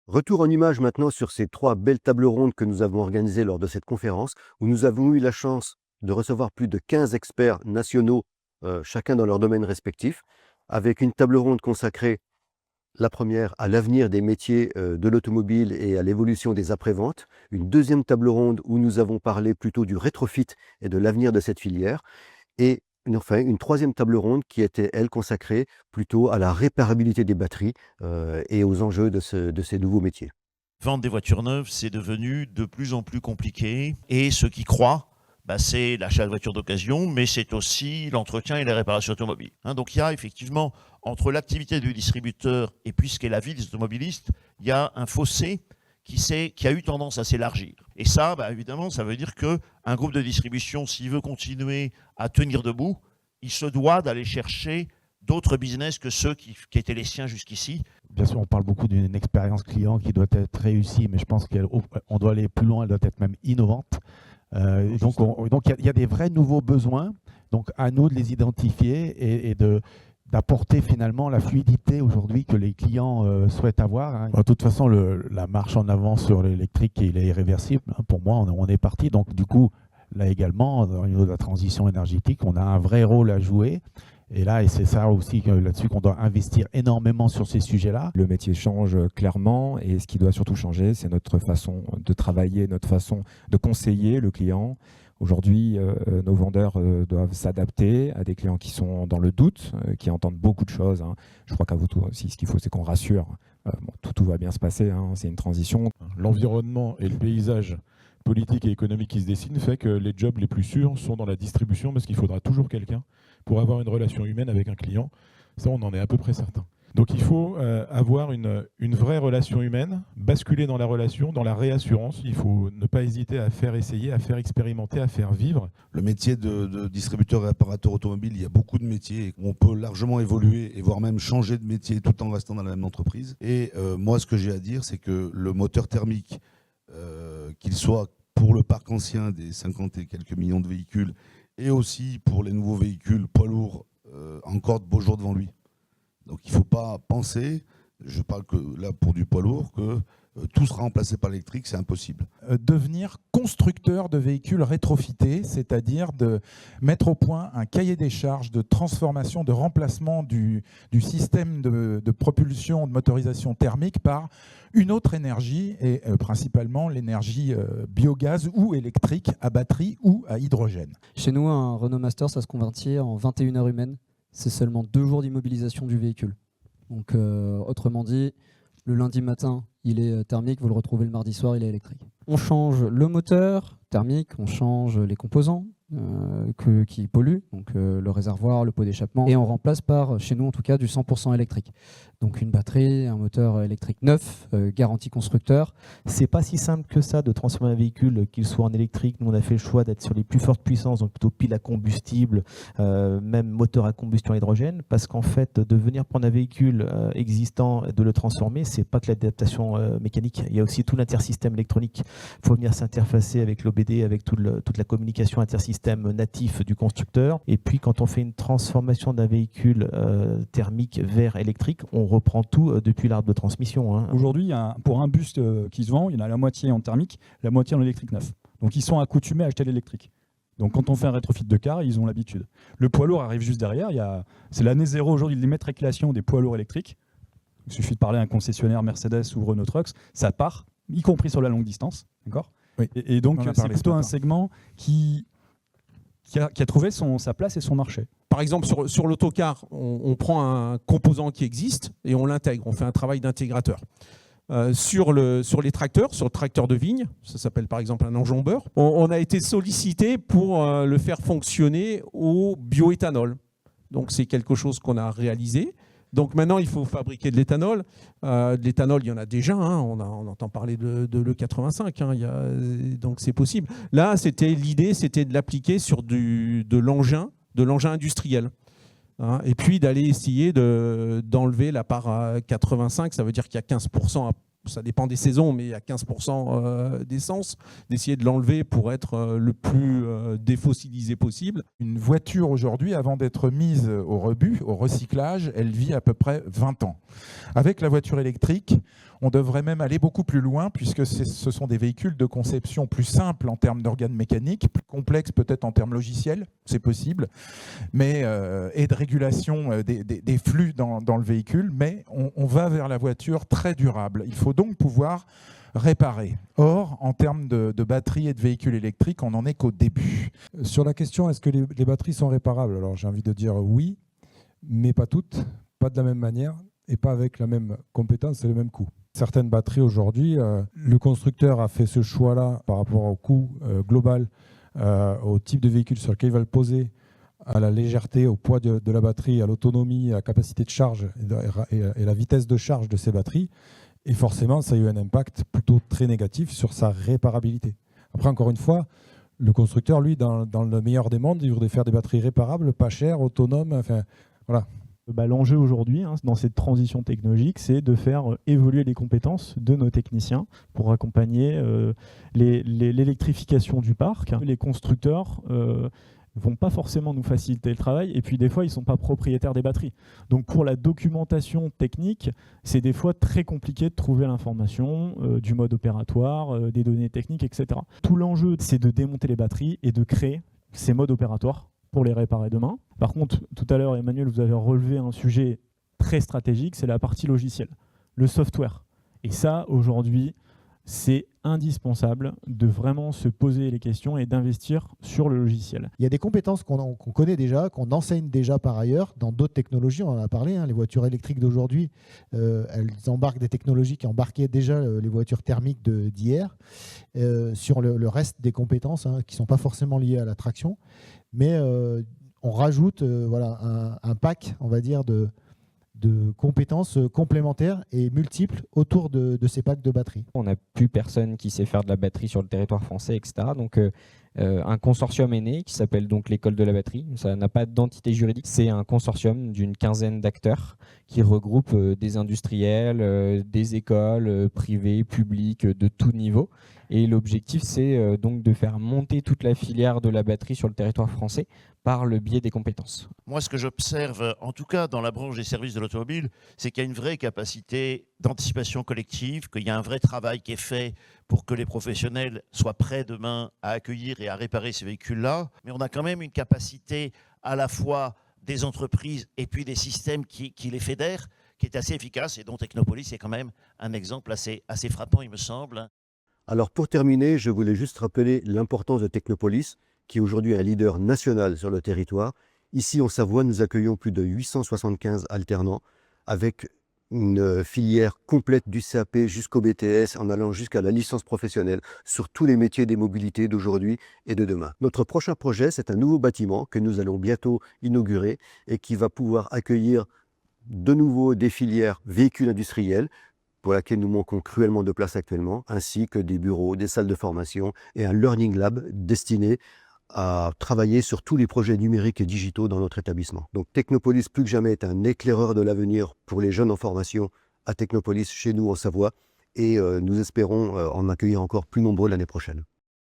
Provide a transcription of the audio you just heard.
Retour en image maintenant sur ces 3 belles tables rondes que nous avons organisées lors de cette conférence, où nous avons eu la chance de recevoir plus de 15 experts nationaux, chacun dans leur domaine respectif, avec une table ronde consacrée, la première à l'avenir des métiers, de l'automobile et à l'évolution des après-ventes. Une deuxième table ronde où nous avons parlé plutôt du rétrofit et de l'avenir de cette filière et une troisième table ronde qui était, elle, consacrée plutôt à la réparabilité des batteries, et aux enjeux de ces nouveaux métiers. Vendre des voitures neuves, c'est devenu de plus en plus compliqué. Et ce qui croît, c'est l'achat de voitures d'occasion, mais c'est aussi l'entretien et la réparation automobile. Donc il y a effectivement, entre l'activité du distributeur et puis ce qu'est la vie des automobilistes, il y a un fossé qui a eu tendance à s'élargir. Et ça, évidemment, ça veut dire qu'un groupe de distribution, s'il veut continuer à tenir debout, il se doit d'aller chercher d'autres business que ceux qui étaient les siens jusqu'ici. Bien sûr, on parle beaucoup d'une expérience client qui doit être réussie, mais je pense qu'on doit aller plus loin, elle doit être même innovante. Donc il y a des vrais nouveaux besoins, donc à nous de les identifier et d'apporter finalement la fluidité aujourd'hui que les clients souhaitent avoir. De toute façon, la marche en avant sur l'électrique, il est irréversible. Pour moi, on est parti. Donc du coup, là également, au niveau de la transition énergétique, on a un vrai rôle à jouer. Et là, et c'est ça aussi là-dessus qu'on doit investir énormément sur ces sujets-là. Le métier change clairement et ce qui doit surtout changer, c'est notre façon de travailler, notre façon de conseiller le client. Aujourd'hui, nos vendeurs doivent s'adapter à des clients qui sont dans le doute, qui entendent beaucoup de choses. Je crois qu'à vous tous aussi, ce qu'il faut, c'est qu'on rassure. Tout va bien se passer, c'est une transition. L'environnement et le paysage politique et économique qui se dessine fait que les jobs les plus sûrs sont dans la distribution parce qu'il faudra toujours quelqu'un pour avoir une relation humaine avec un client. Ça, on en est à peu près certain. Donc il faut avoir une vraie relation humaine, basculer dans la relation, dans la réassurance. Il faut ne pas hésiter à faire essayer, à faire expérimenter, à faire vivre. Le métier de distributeur et réparateur automobile, il y a beaucoup de métiers où on peut largement évoluer et voire même changer de métier tout en restant dans la même entreprise. Et moi, ce que j'ai à dire, c'est que le moteur thermique, qu'il soit pour le parc ancien des 50 et quelques millions de véhicules et aussi pour les nouveaux véhicules poids lourds, encore de beaux jours devant lui. Donc il ne faut pas penser, je parle que là pour du poids lourd, que tout sera remplacé par l'électrique, c'est impossible. Devenir constructeur de véhicules rétrofités, c'est-à-dire de mettre au point un cahier des charges de transformation, de remplacement du système de propulsion, de motorisation thermique par une autre énergie, et principalement l'énergie biogaz ou électrique à batterie ou à hydrogène. Chez nous, un Renault Master, ça se convertit en 21 heures humaines. C'est seulement 2 jours d'immobilisation du véhicule. Donc, autrement dit, le lundi matin, il est thermique, vous le retrouvez le mardi soir, il est électrique. On change le moteur thermique, on change les composants qui polluent, donc le réservoir, le pot d'échappement, et on remplace par, chez nous en tout cas, du 100% électrique. Donc une batterie, un moteur électrique neuf, garantie constructeur. C'est pas si simple que ça de transformer un véhicule, qu'il soit en électrique. Nous, on a fait le choix d'être sur les plus fortes puissances, donc plutôt pile à combustible, même moteur à combustion à hydrogène, parce qu'en fait, de venir prendre un véhicule existant, de le transformer, c'est pas que l'adaptation mécanique. Il y a aussi tout l'intersystème électronique. Il faut venir s'interfacer avec l'OBD, avec toute la communication intersystème natif du constructeur. Et puis, quand on fait une transformation d'un véhicule thermique vers électrique, on reprend tout depuis l'arbre de transmission. Aujourd'hui, pour un bus qui se vend, il y en a la moitié en thermique, la moitié en électrique neuf. Donc, ils sont accoutumés à acheter l'électrique. Donc, quand on fait un rétrofit de car, ils ont l'habitude. Le poids lourd arrive juste derrière. C'est l'année zéro aujourd'hui de l'immatriculation des poids lourds électriques. Il suffit de parler à un concessionnaire Mercedes ou Renault Trucks, ça part, y compris sur la longue distance. D'accord ? Oui. Et donc, c'est plutôt un segment qui a trouvé sa place et son marché. Par exemple, sur l'autocar, on prend un composant qui existe et on l'intègre. On fait un travail d'intégrateur. Sur les tracteurs, sur le tracteur de vigne, ça s'appelle par exemple un enjambeur, on a été sollicité pour le faire fonctionner au bioéthanol. Donc c'est quelque chose qu'on a réalisé. Donc maintenant, il faut fabriquer de l'éthanol. De l'éthanol, il y en a déjà. On entend parler de l'E85. Donc c'est possible. Là, l'idée, c'était de l'appliquer sur de l'engin industriel. Et puis d'aller essayer d'enlever la part 85. Ça veut dire qu'il y a 15%. Ça dépend des saisons, mais il y a 15% d'essence, d'essayer de l'enlever pour être le plus défossilisé possible. Une voiture aujourd'hui, avant d'être mise au rebut, au recyclage, elle vit à peu près 20 ans. Avec la voiture électrique, On devrait même aller beaucoup plus loin, puisque ce sont des véhicules de conception plus simples en termes d'organes mécaniques, plus complexes peut-être en termes logiciels, c'est possible, mais, et de régulation des flux dans le véhicule, mais on va vers la voiture très durable. Il faut donc pouvoir réparer. Or, en termes de batteries et de véhicules électriques, on n'en est qu'au début. Sur la question, est-ce que les batteries sont réparables? Alors j'ai envie de dire oui, mais pas toutes, pas de la même manière et pas avec la même compétence et le même coût. Certaines batteries aujourd'hui, le constructeur a fait ce choix-là par rapport au coût global, au type de véhicule sur lequel il va le poser, à la légèreté, au poids de la batterie, à l'autonomie, à la capacité de charge et la vitesse de charge de ces batteries. Et forcément, ça a eu un impact plutôt très négatif sur sa réparabilité. Après, encore une fois, le constructeur, lui, dans le meilleur des mondes, il voudrait faire des batteries réparables, pas chères, autonomes, enfin, voilà. L'enjeu aujourd'hui, dans cette transition technologique, c'est de faire évoluer les compétences de nos techniciens pour accompagner l'électrification du parc. Les constructeurs vont pas forcément nous faciliter le travail, et puis des fois ils sont pas propriétaires des batteries. Donc pour la documentation technique, c'est des fois très compliqué de trouver l'information du mode opératoire, des données techniques, etc. Tout l'enjeu, c'est de démonter les batteries et de créer ces modes opératoires pour les réparer demain. Par contre, tout à l'heure, Emmanuel, vous avez relevé un sujet très stratégique, c'est la partie logicielle, le software. Et ça, aujourd'hui, c'est indispensable de vraiment se poser les questions et d'investir sur le logiciel. Il y a des compétences qu'on connaît déjà, qu'on enseigne déjà par ailleurs dans d'autres technologies. On en a parlé, les voitures électriques d'aujourd'hui, elles embarquent des technologies qui embarquaient déjà les voitures thermiques d'hier. Sur le reste des compétences qui ne sont pas forcément liées à la traction, mais on rajoute un pack, on va dire, de compétences complémentaires et multiples autour de ces packs de batteries. On n'a plus personne qui sait faire de la batterie sur le territoire français, etc. Donc un consortium est né qui s'appelle donc l'école de la batterie. Ça n'a pas d'entité juridique, c'est un consortium d'une quinzaine d'acteurs qui regroupe des industriels, des écoles privées, publiques, de tout niveau. Et l'objectif, c'est donc de faire monter toute la filière de la batterie sur le territoire français par le biais des compétences. Moi, ce que j'observe, en tout cas dans la branche des services de l'automobile, c'est qu'il y a une vraie capacité d'anticipation collective, qu'il y a un vrai travail qui est fait pour que les professionnels soient prêts demain à accueillir et à réparer ces véhicules-là. Mais on a quand même une capacité à la fois des entreprises et puis des systèmes qui les fédèrent, qui est assez efficace et dont Technopolis est quand même un exemple assez frappant, il me semble. Alors pour terminer, je voulais juste rappeler l'importance de Technopolis, qui est aujourd'hui un leader national sur le territoire. Ici en Savoie, nous accueillons plus de 875 alternants avec une filière complète du CAP jusqu'au BTS, en allant jusqu'à la licence professionnelle sur tous les métiers des mobilités d'aujourd'hui et de demain. Notre prochain projet, c'est un nouveau bâtiment que nous allons bientôt inaugurer et qui va pouvoir accueillir de nouveau des filières véhicules industriels, pour laquelle nous manquons cruellement de place actuellement, ainsi que des bureaux, des salles de formation et un learning lab destiné à travailler sur tous les projets numériques et digitaux dans notre établissement. Donc Technopolis, plus que jamais, est un éclaireur de l'avenir pour les jeunes en formation à Technopolis, chez nous en Savoie, et nous espérons en accueillir encore plus nombreux l'année prochaine.